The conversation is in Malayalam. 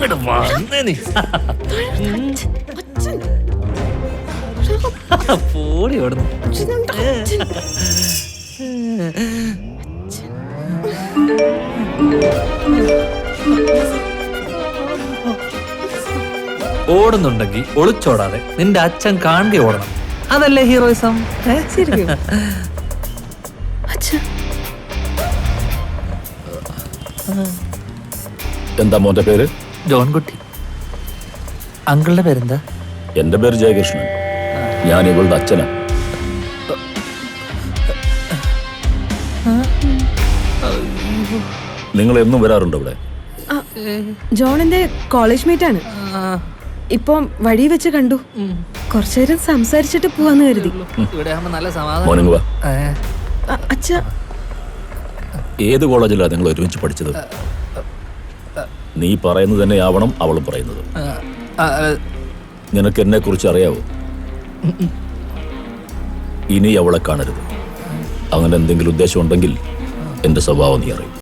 ഇങ്ങോട്ട് വന്നേ നീ. പോടി ഓടുന്നു. ഓടുന്നുണ്ടെങ്കിൽ ഒളിച്ചോടാതെ നിന്റെ അച്ഛൻ കാണുക ഓടണം. അതല്ലേ ഹീറോയിസം. എന്താ മോന്റെ പേര്? ജോൺകുട്ടി. അങ്കിളുടെ പേരെന്താ? എന്റെ പേര് ജയകൃഷ്ണൻ. ഞാൻ ഇവളുടെ അച്ഛനാണ്. നിങ്ങൾ എന്നും വരാറുണ്ടോ ഇവിടെ? ജോണിന്റെ കോളേജ് മേറ്റ് ആണ്. ഇപ്പം വഴി വെച്ച് കണ്ടു. കുറച്ചേരം സംസാരിച്ചിട്ട് പോവാന്ന് കരുതി. മോർണിംഗ് വാ. അച്ഛാ, ഏത് കോളേജിലാണ് നിങ്ങൾ ഒരുമിച്ച് പഠിച്ചത്? നീ പറയുന്നത് തന്നെ ആവണം അവളും പറയുന്നത്. നിനക്ക് എന്നെ കുറിച്ച് അറിയാവോ? ഇനി അവളെ കാണരുത്. അങ്ങനെ എന്തെങ്കിലും ഉദ്ദേശം ഉണ്ടെങ്കിൽ എന്റെ സ്വഭാവം നീ അറിയും.